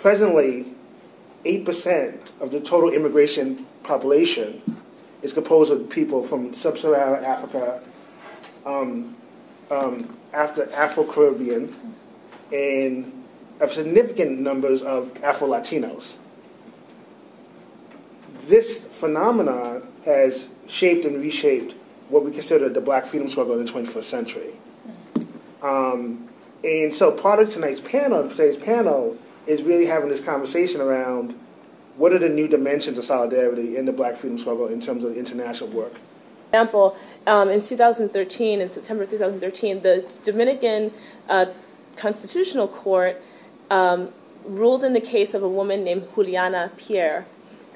presently, 8% of the total immigration population is composed of people from sub-Saharan Africa, after Afro-Caribbean, and of significant numbers of Afro-Latinos. This phenomenon has shaped and reshaped what we consider the Black freedom struggle in the 21st century. And so part of today's panel is really having this conversation around what are the new dimensions of solidarity in the Black freedom struggle in terms of international work. For example, in 2013, in September 2013, the Dominican Constitutional Court ruled in the case of a woman named Juliana Pierre,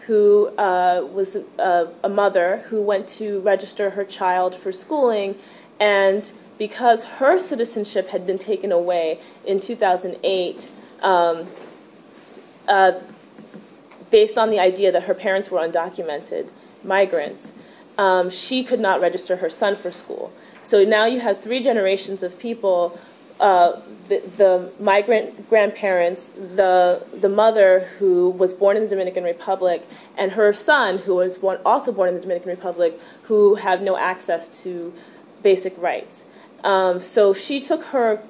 who was a mother who went to register her child for schooling, and because her citizenship had been taken away in 2008, based on the idea that her parents were undocumented migrants, she could not register her son for school. So now you have 3 generations of people, the migrant grandparents, the mother who was born in the Dominican Republic, and her son who was also born in the Dominican Republic, who have no access to basic rights. So she took her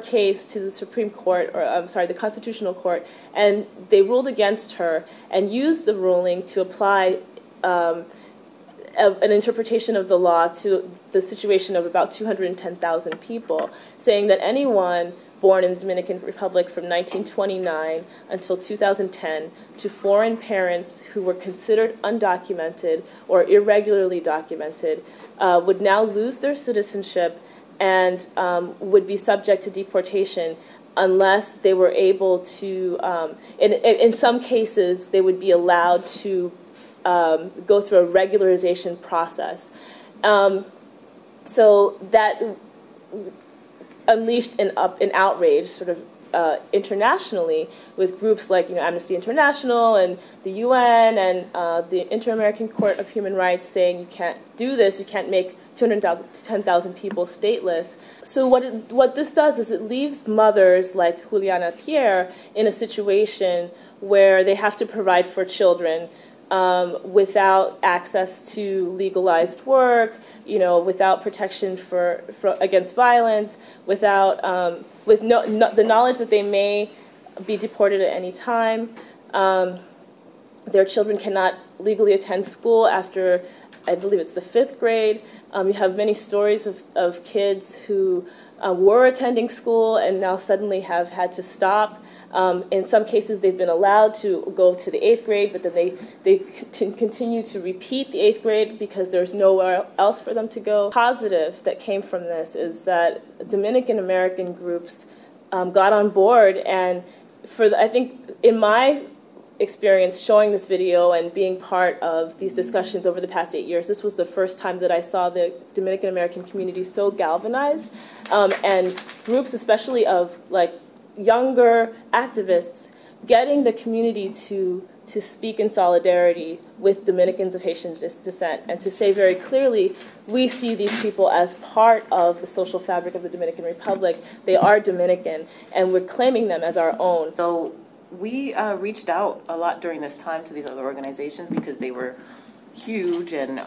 case to the Supreme Court, or I'm sorry, the Constitutional Court, and they ruled against her and used the ruling to apply an interpretation of the law to the situation of about 210,000 people, saying that anyone born in the Dominican Republic from 1929 until 2010 to foreign parents who were considered undocumented or irregularly documented would now lose their citizenship and would be subject to deportation unless they were able to, in some cases, they would be allowed to go through a regularization process. So that unleashed an outrage sort of internationally with groups like Amnesty International and the UN and the Inter-American Court of Human Rights saying you can't do this, you can't make 210,000 people stateless. So what this does is it leaves mothers like Juliana Pierre in a situation where they have to provide for children without access to legalized work, without protection for against violence, without with the knowledge that they may be deported at any time. Their children cannot legally attend school after, I believe it's the 5th grade. You have many stories of kids who were attending school and now suddenly have had to stop. In some cases, they've been allowed to go to the 8th grade, but then they continue to repeat the 8th grade because there's nowhere else for them to go. Positive that came from this is that Dominican American groups got on board, and I think in my experience showing this video and being part of these discussions over the past 8 years, this was the first time that I saw the Dominican American community so galvanized, and groups especially of younger activists getting the community to speak in solidarity with Dominicans of Haitian descent and to say very clearly, we see these people as part of the social fabric of the Dominican Republic. They are Dominican, and we're claiming them as our own. So we reached out a lot during this time to these other organizations because they were huge and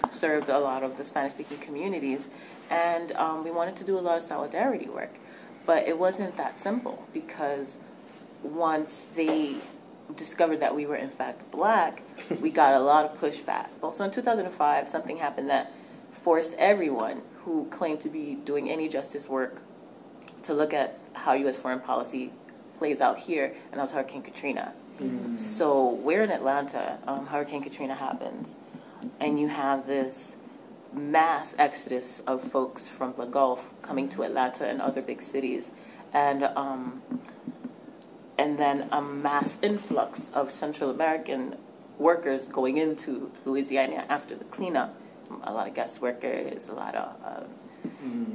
served a lot of the Spanish-speaking communities, and we wanted to do a lot of solidarity work. But it wasn't that simple, because once they discovered that we were in fact Black, we got a lot of pushback. Also in 2005, something happened that forced everyone who claimed to be doing any justice work to look at how U.S. foreign policy plays out here, and that was Hurricane Katrina. Mm-hmm. So we're in Atlanta, Hurricane Katrina happens, and you have this mass exodus of folks from the Gulf coming to Atlanta and other big cities, and then a mass influx of Central American workers going into Louisiana after the cleanup. A lot of guest workers, a lot of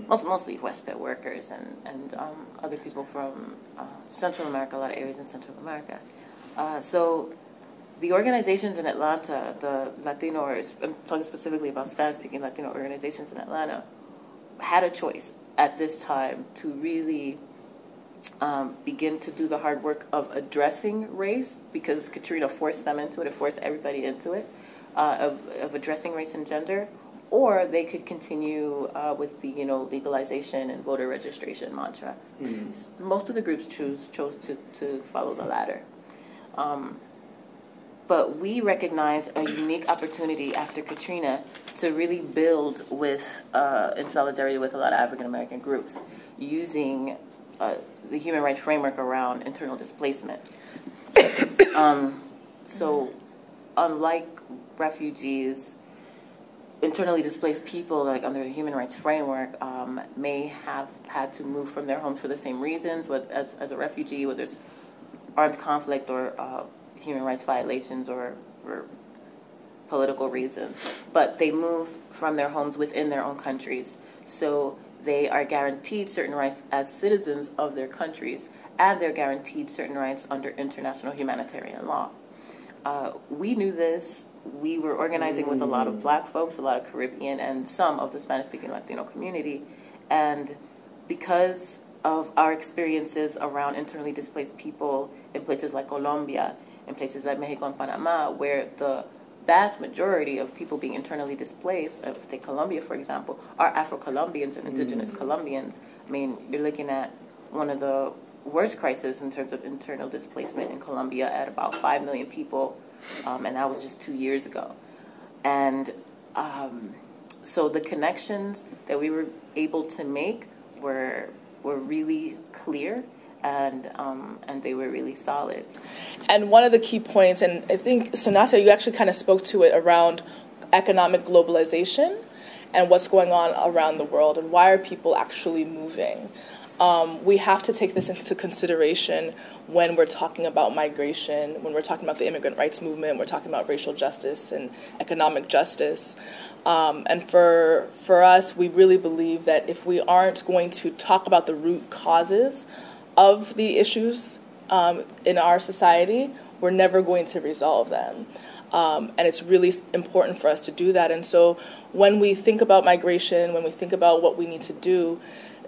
mostly West Bay workers, and other people from Central America, a lot of areas in Central America. So the organizations in Atlanta, the Latinos, I'm talking specifically about Spanish-speaking Latino organizations in Atlanta, had a choice at this time to really begin to do the hard work of addressing race, because Katrina forced them into it, forced everybody into it, of addressing race and gender, or they could continue with the legalization and voter registration mantra. Mm-hmm. Most of the groups chose to follow the latter. But we recognize a unique opportunity after Katrina to really build with, in solidarity with a lot of African American groups, using the human rights framework around internal displacement. So unlike refugees, internally displaced people, like under the human rights framework, may have had to move from their homes for the same reasons, but as a refugee, whether it's armed conflict or human rights violations or political reasons. But they move from their homes within their own countries. So they are guaranteed certain rights as citizens of their countries, and they're guaranteed certain rights under international humanitarian law. We knew this. We were organizing with a lot of Black folks, a lot of Caribbean, and some of the Spanish-speaking Latino community. And because of our experiences around internally displaced people in places like Colombia, in places like Mexico and Panama, where the vast majority of people being internally displaced, take Colombia for example, are Afro-Colombians and indigenous Colombians. I mean, you're looking at one of the worst crises in terms of internal displacement in Colombia at about 5 million people, and that was just 2 years ago. And so the connections that we were able to make were really clear, and they were really solid. And one of the key points, and I think, Sunyata, you actually kind of spoke to it around economic globalization and what's going on around the world, and why are people actually moving. We have to take this into consideration when we're talking about migration, when we're talking about the immigrant rights movement, we're talking about racial justice and economic justice. And for us, we really believe that if we aren't going to talk about the root causes of the issues in our society, we're never going to resolve them. And it's really important for us to do that. And so when we think about migration, when we think about what we need to do,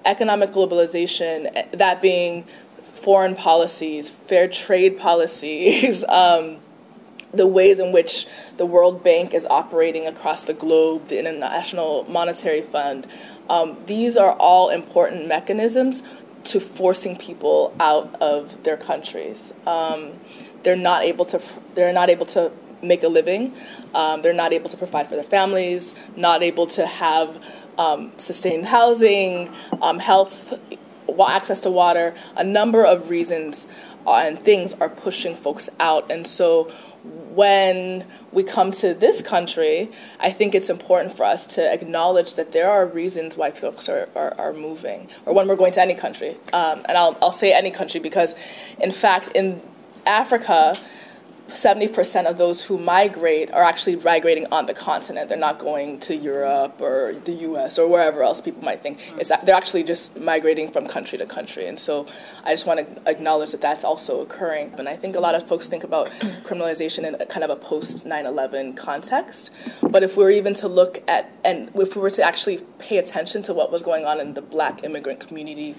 economic globalization, that being foreign policies, fair trade policies, the ways in which the World Bank is operating across the globe, the International Monetary Fund, these are all important mechanisms to forcing people out of their countries. They're not able to make a living. They're not able to provide for their families, not able to have sustained housing, health, access to water. A number of reasons and things are pushing folks out. And so when we come to this country, I think it's important for us to acknowledge that there are reasons why folks are moving, or when we're going to any country. And I'll say any country because, in fact, in Africa, 70% of those who migrate are actually migrating on the continent. They're not going to Europe or the US or wherever else people might think. They're actually just migrating from country to country. And so I just want to acknowledge that that's also occurring. And I think a lot of folks think about criminalization in a kind of a post-9/11 context. But if we're even to look at, and if we were to actually pay attention to what was going on in the Black immigrant community,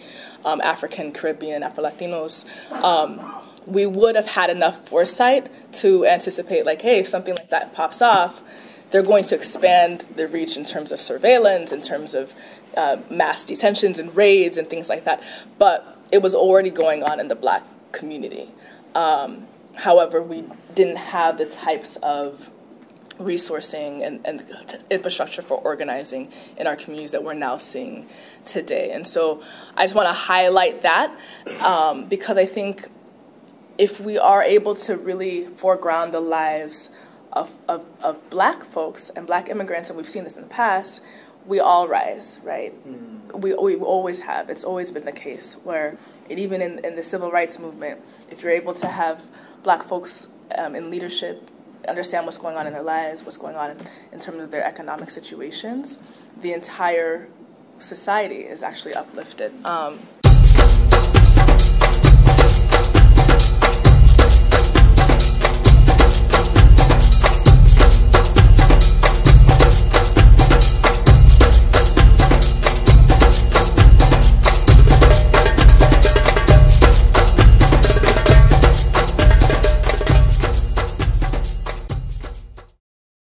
African, Caribbean, Afro-Latinos, we would have had enough foresight to anticipate, like, hey, if something like that pops off, they're going to expand their reach in terms of surveillance, in terms of mass detentions and raids and things like that. But it was already going on in the Black community. However, we didn't have the types of resourcing and infrastructure for organizing in our communities that we're now seeing today. And so I just want to highlight that because I think if we are able to really foreground the lives of Black folks and Black immigrants, and we've seen this in the past, we all rise, right? We always have. It's always been the case where, even in the civil rights movement, if you're able to have Black folks in leadership understand what's going on in their lives, what's going on in terms of their economic situations, the entire society is actually uplifted.